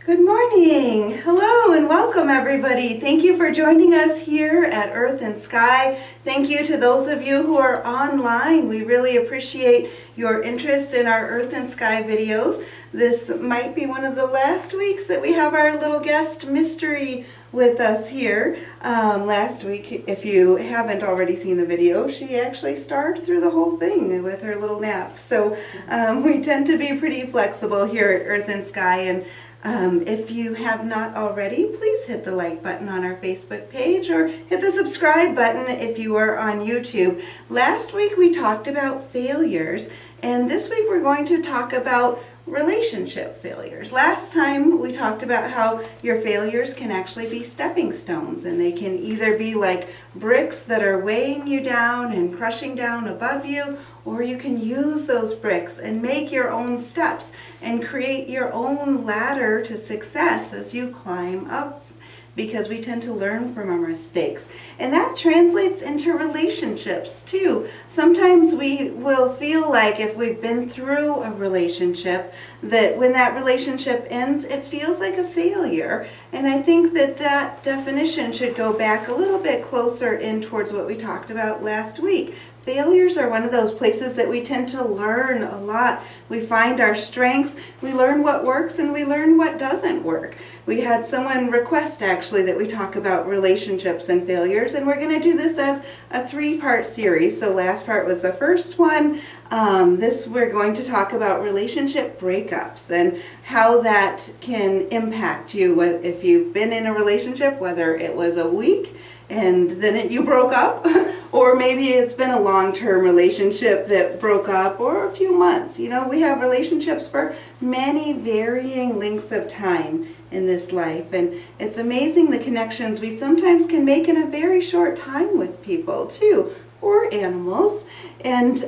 Good morning. Hello and welcome everybody. Thank you for joining us here at Earth and Sky. Thank you to those of you who are online. We really appreciate your interest in our Earth and Sky videos. This might be one of the last weeks that we have our little guest mystery with us here. Last week, if you haven't already seen the video, she actually starred through the whole thing with her little nap. So we tend to be pretty flexible here at Earth and Sky, and if you have not already, please hit the like button on our Facebook page or hit the subscribe button if you are on YouTube. Last week we talked about failures, and this week we're going to talk about relationship failures. Last time we talked about how your failures can actually be stepping stones, and they can either be like bricks that are weighing you down and crushing down above you, or you can use those bricks and make your own steps and create your own ladder to success as you climb up, because we tend to learn from our mistakes. And that translates into relationships too. Sometimes we will feel like if we've been through a relationship, that when that relationship ends, it feels like a failure. And I think that that definition should go back a little bit closer in towards what we talked about last week. Failures are one of those places that we tend to learn a lot. We find our strengths, we learn what works, and we learn what doesn't work. We had someone request actually that we talk about relationships and failures, and we're going to do this as a 3-part series. So last part was the first one. This we're going to talk about relationship breakups and how that can impact you if you've been in a relationship, whether it was a week and then you broke up, or maybe it's been a long-term relationship that broke up, or a few months. You know, we have relationships for many varying lengths of time in this life, and it's amazing the connections we sometimes can make in a very short time with people too, or animals. And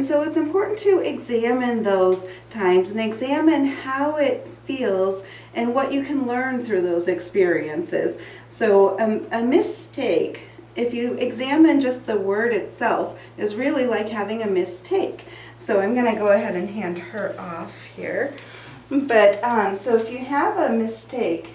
so it's important to examine those times and examine how it feels and what you can learn through those experiences. So a mistake, if you examine just the word itself, is really like having a mistake. So I'm going to go ahead and hand her off here. But so if you have a mistake,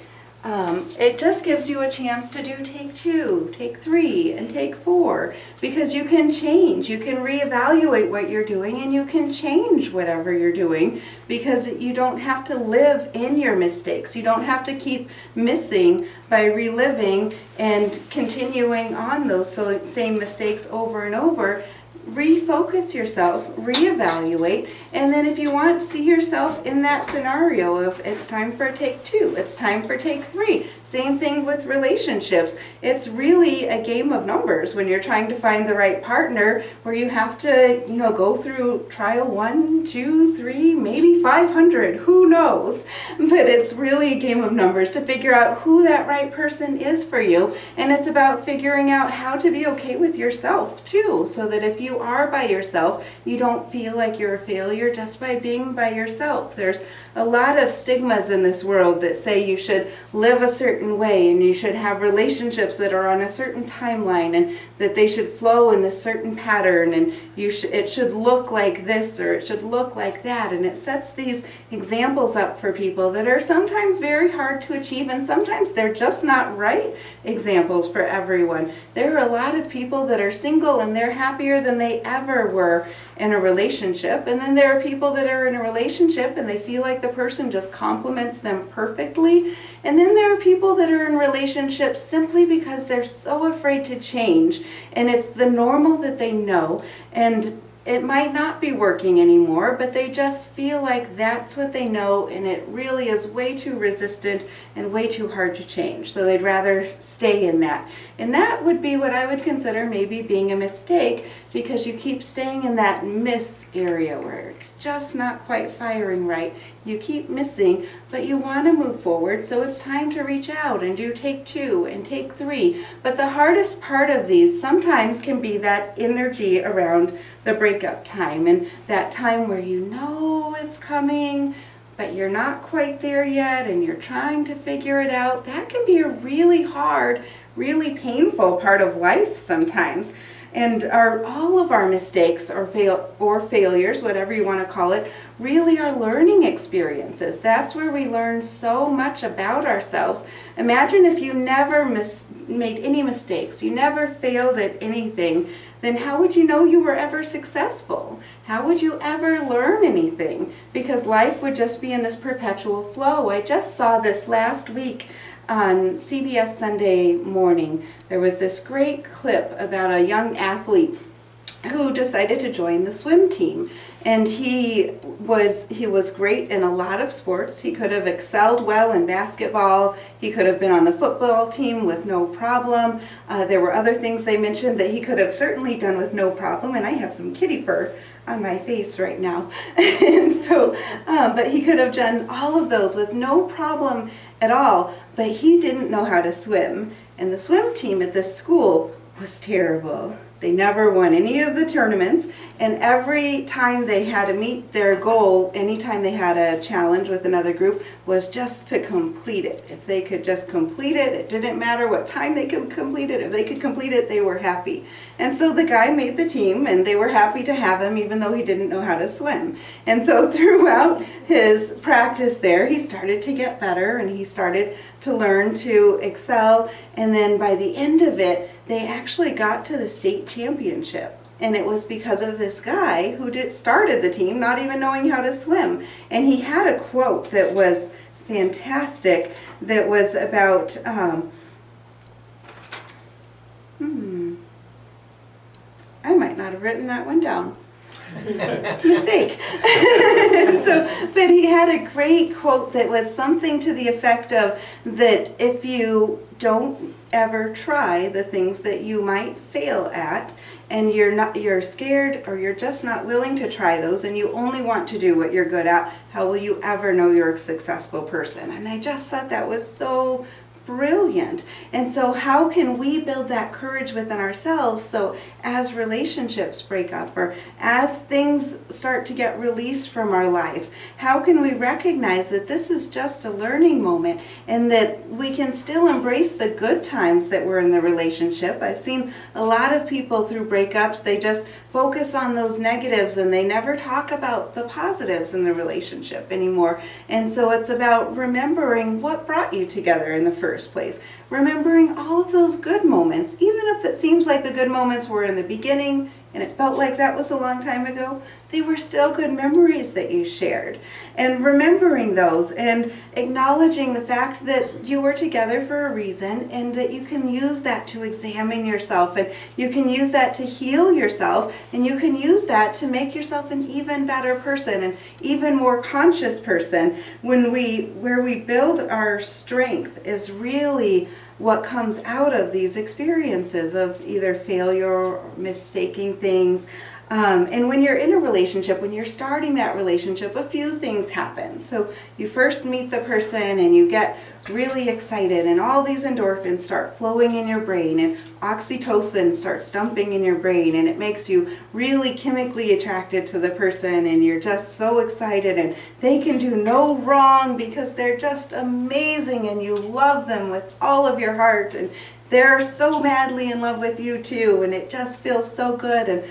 it just gives you a chance to do take 2, take 3, and take 4, because you can change. You can reevaluate what you're doing, and you can change whatever you're doing, because you don't have to live in your mistakes. You don't have to keep missing by reliving and continuing on those same mistakes over and over. Refocus yourself, reevaluate, and then if you want, see yourself in that scenario of it's time for take 2, it's time for take 3. Same thing with relationships. It's really a game of numbers when you're trying to find the right partner, where you have to, go through trial 1, 2, 3, maybe 500, who knows? But it's really a game of numbers to figure out who that right person is for you, and it's about figuring out how to be okay with yourself too, so that if you are by yourself, you don't feel like you're a failure just by being by yourself. There's a lot of stigmas in this world that say you should live a certain way, and you should have relationships that are on a certain timeline, and that they should flow in this certain pattern, and it should look like this, or it should look like that. And it sets these examples up for people that are sometimes very hard to achieve, and sometimes they're just not right examples for everyone. There are a lot of people that are single and they're happier than they ever were in a relationship, and then there are people that are in a relationship and they feel like the person just complements them perfectly, and then there are people that are in relationships simply because they're so afraid to change, and it's the normal that they know, and it might not be working anymore, but they just feel like that's what they know, and it really is way too resistant and way too hard to change. So they'd rather stay in that. And that would be what I would consider maybe being a mistake, because you keep staying in that miss area where it's just not quite firing right. You keep missing, but you want to move forward, so it's time to reach out and do take 2 and take 3. But the hardest part of these sometimes can be that energy around the breakup time, and that time where you know it's coming, but you're not quite there yet, and you're trying to figure it out. That can be a really hard, really painful part of life sometimes. And all of our mistakes or failures, whatever you want to call it, really are learning experiences. That's where we learn so much about ourselves. Imagine if you never made any mistakes, you never failed at anything, then how would you know you were ever successful? How would you ever learn anything? Because life would just be in this perpetual flow. I just saw this last week on CBS Sunday Morning. There was this great clip about a young athlete who decided to join the swim team. And he was great in a lot of sports. He could have excelled well in basketball. He could have been on the football team with no problem. There were other things they mentioned that he could have certainly done with no problem. And I have some kitty fur on my face right now. And so, but he could have done all of those with no problem at all. But he didn't know how to swim. And the swim team at this school was terrible. They never won any of the tournaments, and every time they had to meet their goal, anytime they had a challenge with another group, was just to complete it. If they could just complete it, it didn't matter what time they could complete it. If they could complete it, they were happy. And so the guy made the team, and they were happy to have him, even though he didn't know how to swim. And so throughout his practice there, he started to get better, and he started to learn to excel. And then by the end of it, they actually got to the state championship. And it was because of this guy who started the team, not even knowing how to swim. And he had a quote that was fantastic, that was about, I might not have written that one down. Mistake. But he had a great quote that was something to the effect of that if you don't ever try the things that you might fail at, and you're scared, or you're just not willing to try those, and you only want to do what you're good at, how will you ever know you're a successful person? And I just thought that was so brilliant. And so how can we build that courage within ourselves so as relationships break up, or as things start to get released from our lives, how can we recognize that this is just a learning moment, and that we can still embrace the good times that we're in the relationship? I've seen a lot of people through breakups, they just focus on those negatives and they never talk about the positives in the relationship anymore. And so it's about remembering what brought you together in the first place. Remembering all of those good moments, even if it seems like the good moments were in the beginning and it felt like that was a long time ago, they were still good memories that you shared. And remembering those and acknowledging the fact that you were together for a reason, and that you can use that to examine yourself, and you can use that to heal yourself, and you can use that to make yourself an even better person, an even more conscious person. Where we build our strength is really what comes out of these experiences of either failure or mistaking things. And when you're in a relationship, when you're starting that relationship, a few things happen. So you first meet the person and you get really excited, and all these endorphins start flowing in your brain, and oxytocin starts dumping in your brain, and it makes you really chemically attracted to the person, and you're just so excited, and they can do no wrong because they're just amazing, and you love them with all of your heart, and they're so madly in love with you too, and it just feels so good, and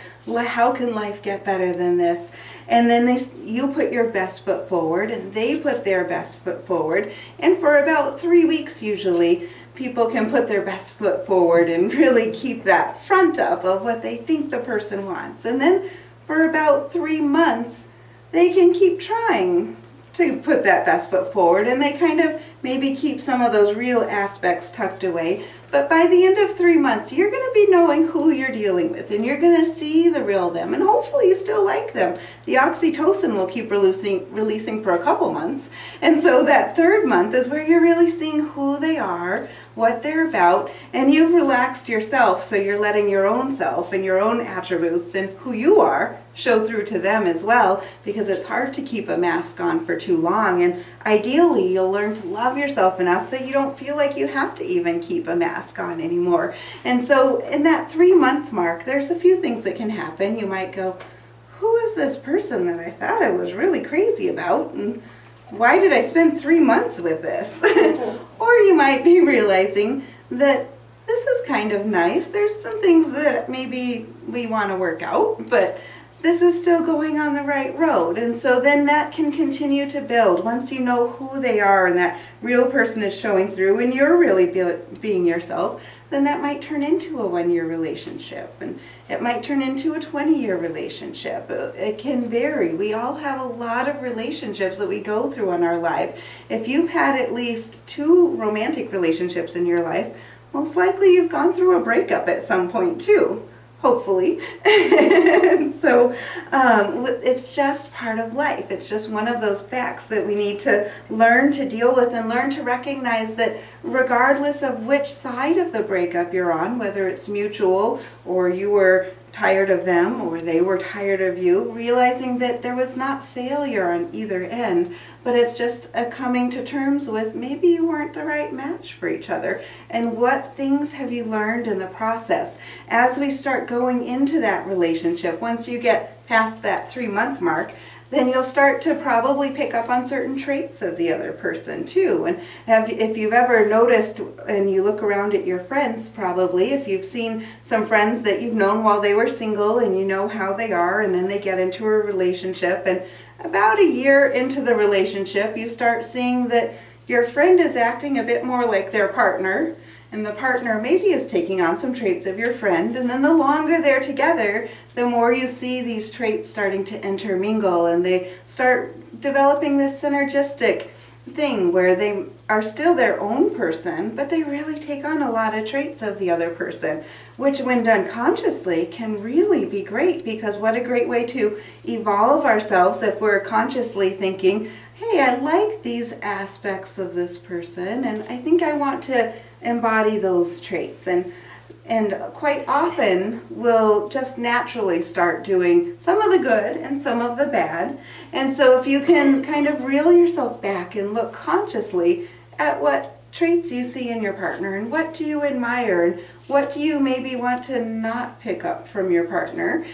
how can life get better than this? And then you put your best foot forward, and they put their best foot forward, and for about 3 weeks usually, people can put their best foot forward and really keep that front up of what they think the person wants. And then for about 3 months, they can keep trying to put that best foot forward, and they kind of maybe keep some of those real aspects tucked away. But by the end of 3 months, you're going to be knowing who you're dealing with, and you're going to see the real them, and hopefully you still like them. The oxytocin will keep releasing for a couple months, and so that third month is where you're really seeing who they are, what they're about, and you've relaxed yourself, so you're letting your own self and your own attributes and who you are show through to them as well, because it's hard to keep a mask on for too long. And ideally, you'll learn to love yourself enough that you don't feel like you have to even keep a mask on anymore. And so in that 3-month mark, there's a few things that can happen. You might go, who is this person that I thought I was really crazy about? And why did I spend 3 months with this? Or you might be realizing that this is kind of nice. There's some things that maybe we want to work out, but this is still going on the right road. And so then that can continue to build. Once you know who they are and that real person is showing through and you're really being yourself, then that might turn into a 1-year relationship. And it might turn into a 20-year relationship. It can vary. We all have a lot of relationships that we go through in our life. If you've had at least 2 romantic relationships in your life, most likely you've gone through a breakup at some point too. Hopefully. So it's just part of life. It's just one of those facts that we need to learn to deal with and learn to recognize that regardless of which side of the breakup you're on, whether it's mutual or you were tired of them or they were tired of you, realizing that there was not failure on either end, but it's just a coming to terms with maybe you weren't the right match for each other. And what things have you learned in the process? As we start going into that relationship, once you get past that 3-month mark, then you'll start to probably pick up on certain traits of the other person too. And if you've ever noticed, and you look around at your friends probably, if you've seen some friends that you've known while they were single and you know how they are, and then they get into a relationship, and about a year into the relationship you start seeing that your friend is acting a bit more like their partner, and the partner maybe is taking on some traits of your friend, and then the longer they're together, the more you see these traits starting to intermingle, and they start developing this synergistic thing where they are still their own person, but they really take on a lot of traits of the other person, which when done consciously can really be great, because what a great way to evolve ourselves if we're consciously thinking, hey, I like these aspects of this person, and I think I want to embody those traits. And quite often we'll just naturally start doing some of the good and some of the bad. And so if you can kind of reel yourself back and look consciously at what traits you see in your partner, and what do you admire, and what do you maybe want to not pick up from your partner,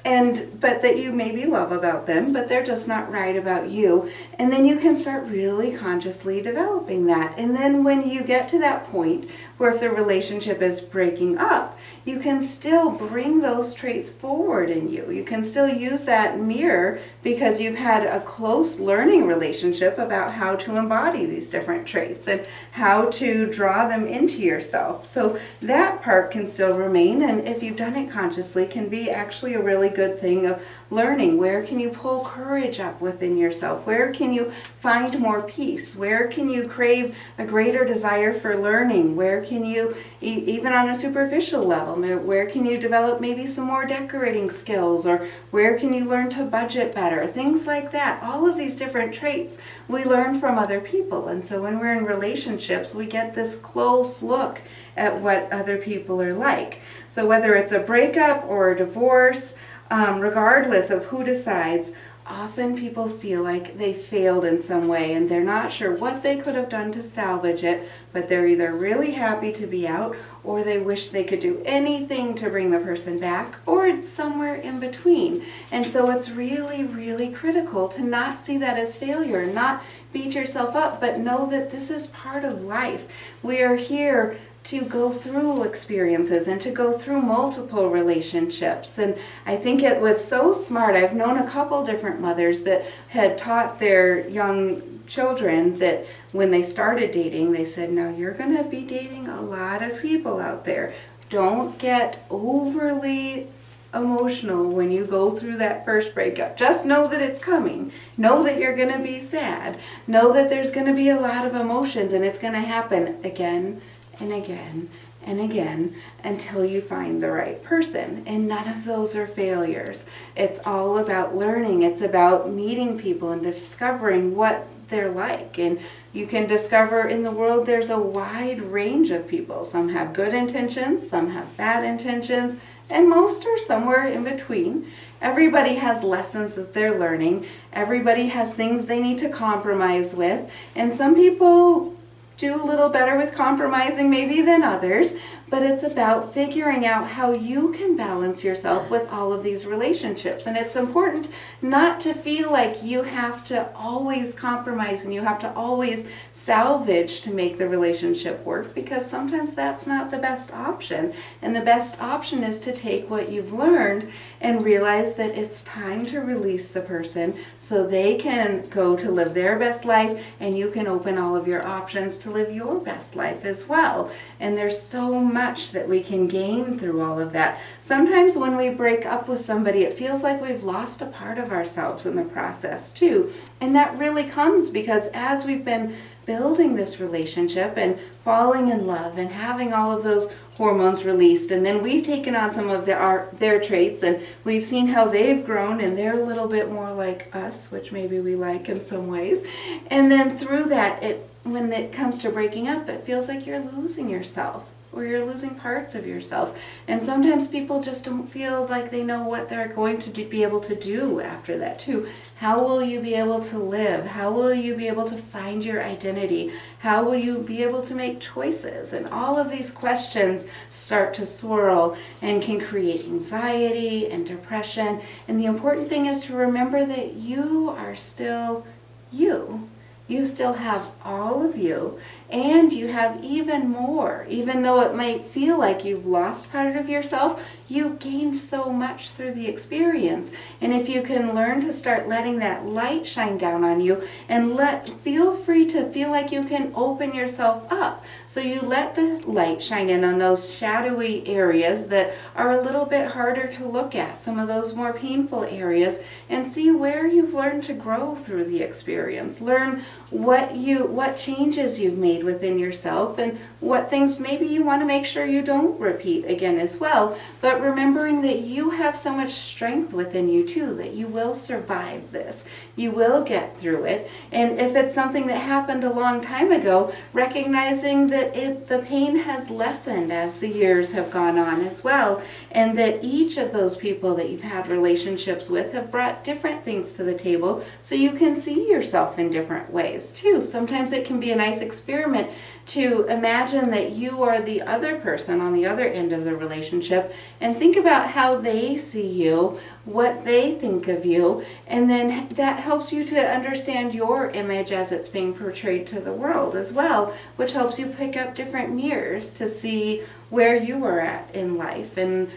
but that you maybe love about them, but they're just not right about you. And then you can start really consciously developing that. And then when you get to that point where if the relationship is breaking up, you can still bring those traits forward in you. You can still use that mirror because you've had a close learning relationship about how to embody these different traits and how to draw them into yourself. So that part can still remain, and if you've done it consciously, can be actually a really good thing of learning. Where can you pull courage up within yourself? Where can you find more peace? Where can you crave a greater desire for learning? Where can you, even on a superficial level, where can you develop maybe some more decorating skills? Or where can you learn to budget better? Things like that. All of these different traits we learn from other people. And so when we're in relationships, we get this close look at what other people are like. So whether it's a breakup or a divorce, regardless of who decides, often people feel like they failed in some way and they're not sure what they could have done to salvage it, but they're either really happy to be out or they wish they could do anything to bring the person back, or it's somewhere in between. And so it's really, really critical to not see that as failure, not beat yourself up, but know that this is part of life. We are here to go through experiences and to go through multiple relationships. And I think it was so smart. I've known a couple different mothers that had taught their young children that when they started dating, they said, now you're going to be dating a lot of people out there. Don't get overly emotional when you go through that first breakup. Just know that it's coming. Know that you're going to be sad. Know that there's going to be a lot of emotions, and it's going to happen again and again and again until you find the right person. And none of those are failures. It's all about learning. It's about meeting people and discovering what they're like. And you can discover in the world there's a wide range of people. Some have good intentions, some have bad intentions, and most are somewhere in between. Everybody has lessons that they're learning. Everybody has things they need to compromise with. And some people do a little better with compromising maybe than others, but it's about figuring out how you can balance yourself with all of these relationships. And it's important not to feel like you have to always compromise and you have to always salvage to make the relationship work, because sometimes that's not the best option. And the best option is to take what you've learned and realize that it's time to release the person so they can go to live their best life, and you can open all of your options to live your best life as well. And there's so much that we can gain through all of that. Sometimes when we break up with somebody, it feels like we've lost a part of ourselves in the process too. And that really comes because as we've been building this relationship and falling in love and having all of those hormones released, and then we've taken on some of their traits, and we've seen how they've grown and they're a little bit more like us, which maybe we like in some ways. And then through that, when it comes to breaking up, it feels like you're losing yourself, or you're losing parts of yourself. And sometimes people just don't feel like they know what they're going to be able to do after that too. How will you be able to live? How will you be able to find your identity? How will you be able to make choices? And all of these questions start to swirl and can create anxiety and depression. And the important thing is to remember that you are still you. You still have all of you, and you have even more. Even though it might feel like you've lost part of yourself, you gained so much through the experience. And if you can learn to start letting that light shine down on you, and feel free to feel like you can open yourself up. So you let the light shine in on those shadowy areas that are a little bit harder to look at, some of those more painful areas, and see where you've learned to grow through the experience. Learn what changes you've made within yourself, and what things maybe you want to make sure you don't repeat again as well. But remembering that you have so much strength within you too, that you will survive this. You will get through it. And if it's something that happened a long time ago, recognizing that the pain has lessened as the years have gone on as well, and that each of those people that you've had relationships with have brought different things to the table, so you can see yourself in different ways too. Sometimes it can be a nice experiment to imagine that you are the other person on the other end of the relationship, and think about how they see you, what they think of you, and then that helps you to understand your image as it's being portrayed to the world as well, which helps you pick up different mirrors to see where you are at in life and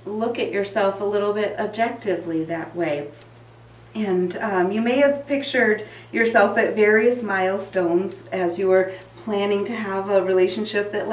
look at yourself a little bit objectively that way. And you may have pictured yourself at various milestones as you were planning to have a relationship that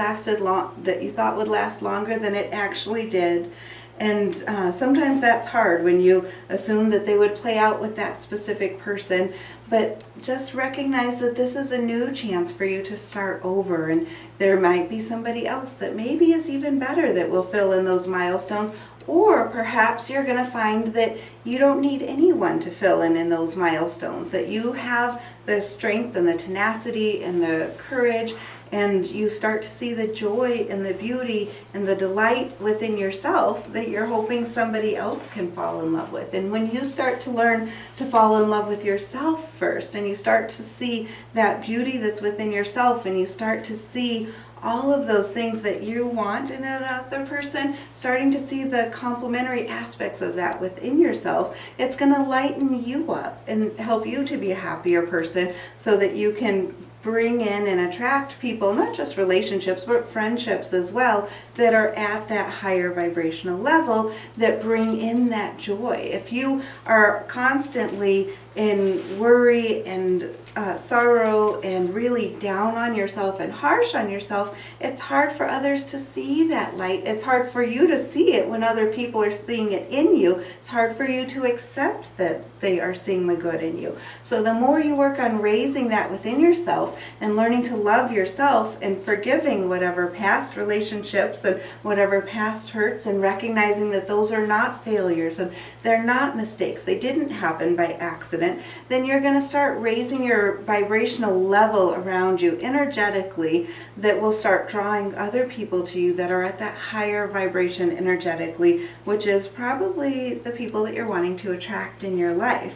that you thought would last longer than it actually did. And sometimes that's hard when you assume that they would play out with that specific person. But just recognize that this is a new chance for you to start over, and there might be somebody else that maybe is even better that will fill in those milestones. Or perhaps you're going to find that you don't need anyone to fill in those milestones, that you have the strength and the tenacity and the courage, and you start to see the joy and the beauty and the delight within yourself that you're hoping somebody else can fall in love with. And when you start to learn to fall in love with yourself first, and you start to see that beauty that's within yourself, and you start to see all of those things that you want in another person, starting to see the complementary aspects of that within yourself, it's going to lighten you up and help you to be a happier person, so that you can bring in and attract people, not just relationships, but friendships as well, that are at that higher vibrational level, that bring in that joy. If you are constantly in worry and sorrow and really down on yourself and harsh on yourself, it's hard for others to see that light. It's hard for you to see it when other people are seeing it in you. It's hard for you to accept that they are seeing the good in you. So the more you work on raising that within yourself and learning to love yourself and forgiving whatever past relationships and whatever past hurts, and recognizing that those are not failures and they're not mistakes, they didn't happen by accident, then you're going to start raising your vibrational level around you energetically, that will start drawing other people to you that are at that higher vibration energetically, which is probably the people that you're wanting to attract in your life.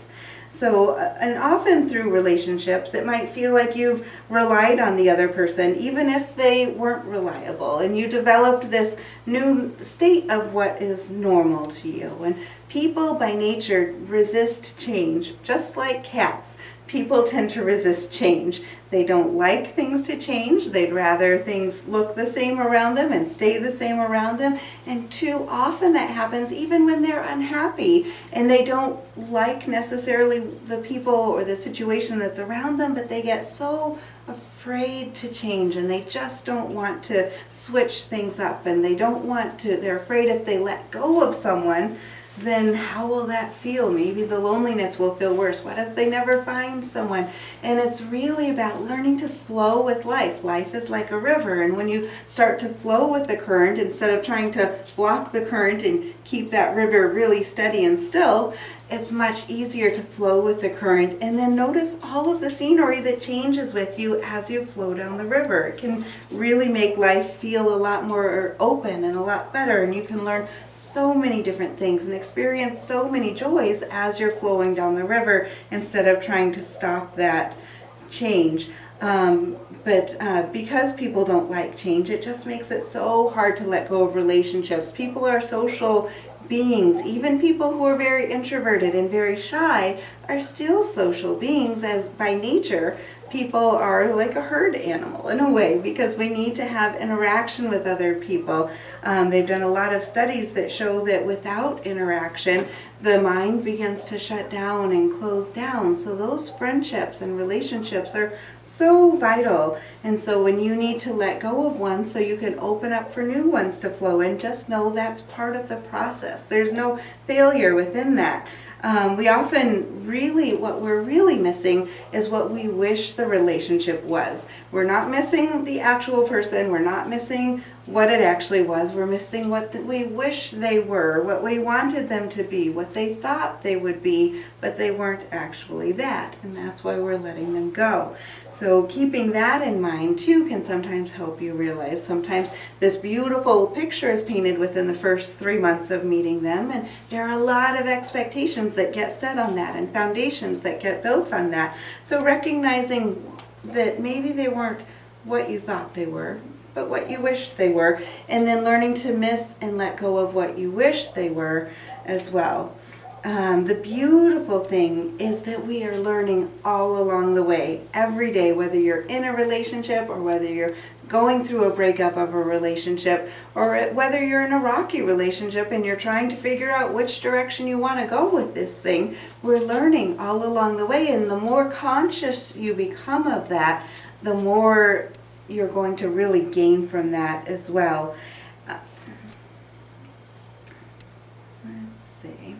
So, and often through relationships, it might feel like you've relied on the other person, even if they weren't reliable, and you developed this new state of what is normal to you. And people by nature resist change, just like cats. People tend to resist change. They don't like things to change. They'd rather things look the same around them and stay the same around them. And too often that happens even when they're unhappy and they don't like necessarily the people or the situation that's around them, but they get so afraid to change and they just don't want to switch things up, and they don't want to, they're afraid if they let go of someone, then how will that feel? Maybe the loneliness will feel worse. What if they never find someone? And it's really about learning to flow with life. Life is like a river, and when you start to flow with the current, instead of trying to block the current and keep that river really steady and still, it's much easier to flow with the current, and then notice all of the scenery that changes with you as you flow down the river. It can really make life feel a lot more open and a lot better, and you can learn so many different things and experience so many joys as you're flowing down the river instead of trying to stop that change. But because people don't like change, it just makes it so hard to let go of relationships. People are social beings. Even people who are very introverted and very shy are still social beings, as by nature people are like a herd animal in a way, because we need to have interaction with other people. They've done a lot of studies that show that without interaction, the mind begins to shut down and close down. So those friendships and relationships are so vital. And so when you need to let go of one so you can open up for new ones to flow in, just know that's part of the process. There's no failure within that. We often what we're really missing is what we wish the relationship was. We're not missing the actual person. We're not missing what it actually was. We're missing what we wish they were, what we wanted them to be, what they thought they would be, but they weren't actually that. And that's why we're letting them go. So keeping that in mind too can sometimes help you realize sometimes this beautiful picture is painted within the first 3 months of meeting them, and there are a lot of expectations that get set on that and foundations that get built on that. So recognizing that maybe they weren't what you thought they were, but what you wished they were, and then learning to miss and let go of what you wish they were as well. The beautiful thing is that we are learning all along the way, every day, whether you're in a relationship or whether you're going through a breakup of a relationship, or whether you're in a rocky relationship and you're trying to figure out which direction you want to go with this thing. We're learning all along the way, and the more conscious you become of that, the more you're going to really gain from that as well. Let's see.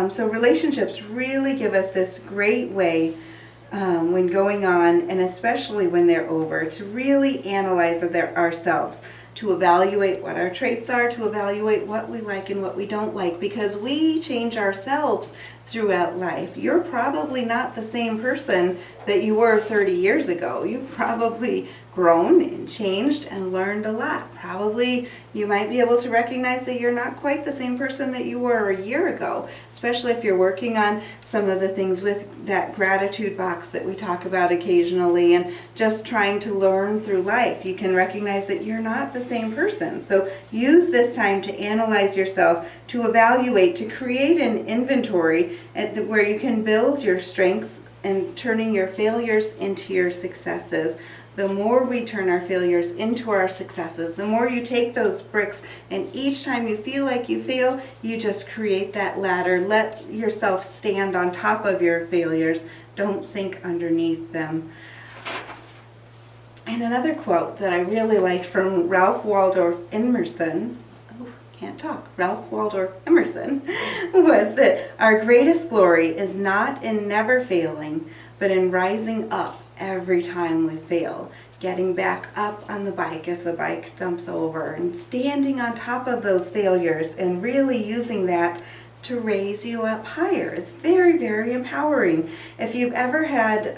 So relationships really give us this great way when going on, and especially when they're over, to really analyze ourselves, to evaluate what our traits are, to evaluate what we like and what we don't like, because we change ourselves throughout life. You're probably not the same person that you were 30 years ago. You've probably grown and changed and learned a lot. Probably you might be able to recognize that you're not quite the same person that you were a year ago, especially if you're working on some of the things with that gratitude box that we talk about occasionally, and just trying to learn through life. You can recognize that you're not the same person. So use this time to analyze yourself, to evaluate, to create an inventory where you can build your strengths and turning your failures into your successes. The more we turn our failures into our successes, the more you take those bricks, and each time you feel like you fail, you just create that ladder. Let yourself stand on top of your failures. Don't sink underneath them. And another quote that I really liked from Ralph Waldo Emerson, Ralph Waldo Emerson, was that our greatest glory is not in never failing, but in rising up every time we fail, getting back up on the bike if the bike dumps over, and standing on top of those failures and really using that to raise you up higher is very, very empowering. If you've ever had,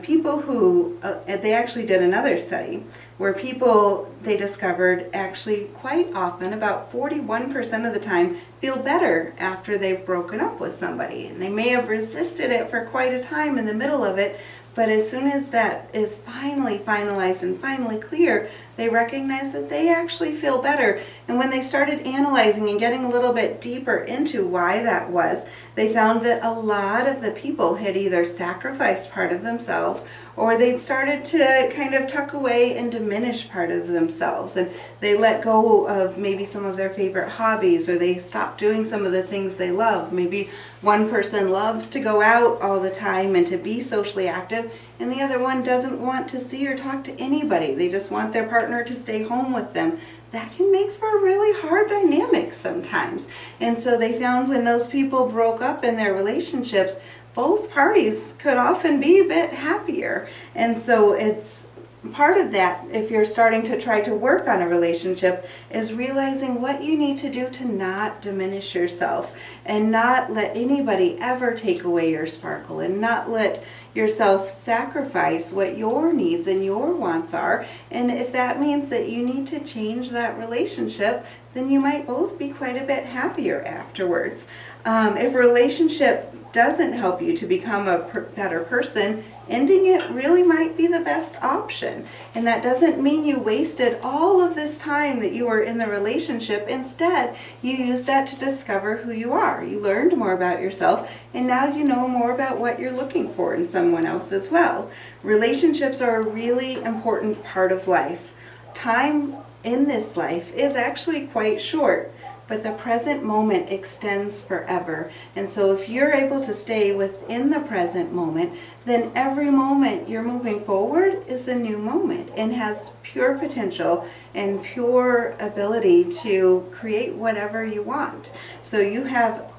people who, they actually did another study where they discovered actually quite often, about 41% of the time, feel better after they've broken up with somebody. And they may have resisted it for quite a time in the middle of it, but as soon as that is finally finalized and finally clear, they recognize that they actually feel better. And when they started analyzing and getting a little bit deeper into why that was, they found that a lot of the people had either sacrificed part of themselves or they'd started to kind of tuck away and diminish part of themselves. And they let go of maybe some of their favorite hobbies, or they stopped doing some of the things they love. Maybe one person loves to go out all the time and to be socially active, and the other one doesn't want to see or talk to anybody. They just want their partner to stay home with them. That can make for a really hard dynamic sometimes. And so they found when those people broke up in their relationships, both parties could often be a bit happier. And so it's part of that, if you're starting to try to work on a relationship, is realizing what you need to do to not diminish yourself and not let anybody ever take away your sparkle, and not let yourself sacrifice what your needs and your wants are. And if that means that you need to change that relationship, then you might both be quite a bit happier afterwards. If a relationship doesn't help you to become a better person, ending it really might be the best option. And that doesn't mean you wasted all of this time that you were in the relationship. Instead, you used that to discover who you are. You learned more about yourself, and now you know more about what you're looking for in someone else as well. Relationships are a really important part of life. Time in this life is actually quite short, but the present moment extends forever. And so if you're able to stay within the present moment, then every moment you're moving forward is a new moment and has pure potential and pure ability to create whatever you want. So you have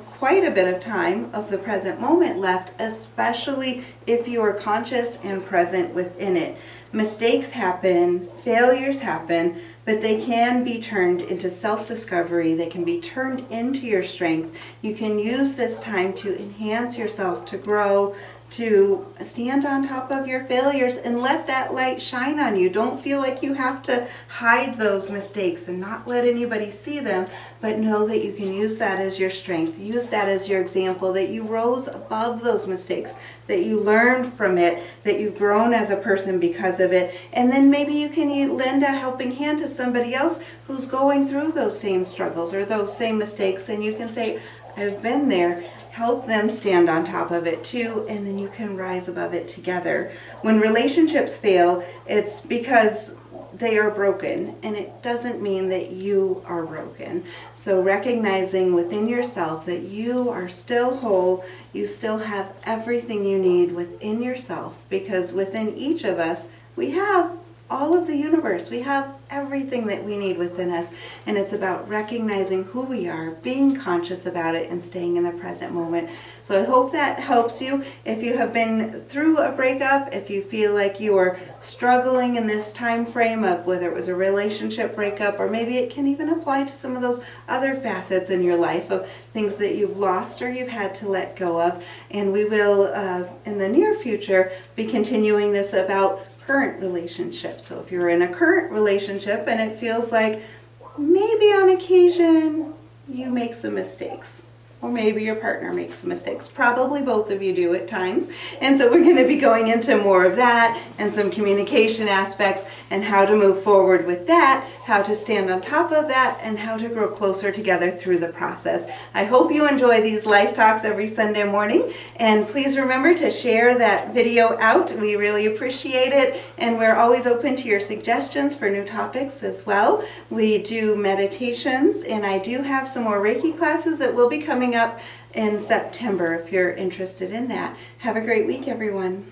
quite a bit of time of the present moment left, especially if you are conscious and present within it. Mistakes happen, failures happen, but they can be turned into self-discovery. They can be turned into your strength. You can use this time to enhance yourself, to grow, to stand on top of your failures and let that light shine on you. Don't feel like you have to hide those mistakes and not let anybody see them, but know that you can use that as your strength. Use that as your example, that you rose above those mistakes, that you learned from it, that you've grown as a person because of it. And then maybe you can lend a helping hand to somebody else who's going through those same struggles or those same mistakes, and you can say, I've been there. Help them stand on top of it too, and then you can rise above it together. When relationships fail, it's because they are broken, and it doesn't mean that you are broken. So recognizing within yourself that you are still whole, you still have everything you need within yourself, because within each of us, we have all of the universe. We have everything that we need within us, and it's about recognizing who we are, being conscious about it, and staying in the present moment. So I hope that helps you. If you have been through a breakup, if you feel like you are struggling in this time frame of whether it was a relationship breakup, or maybe it can even apply to some of those other facets in your life of things that you've lost or you've had to let go of. And we will, in the near future, be continuing this about current relationships. So if you're in a current relationship and it feels like maybe on occasion you make some mistakes, or maybe your partner makes some mistakes. Probably both of you do at times. And so we're going to be going into more of that and some communication aspects and how to move forward with that, how to stand on top of that, and how to grow closer together through the process. I hope you enjoy these Life Talks every Sunday morning. And please remember to share that video out. We really appreciate it. And we're always open to your suggestions for new topics as well. We do meditations, and I do have some more Reiki classes that will be coming up in September if you're interested in that. Have a great week, everyone.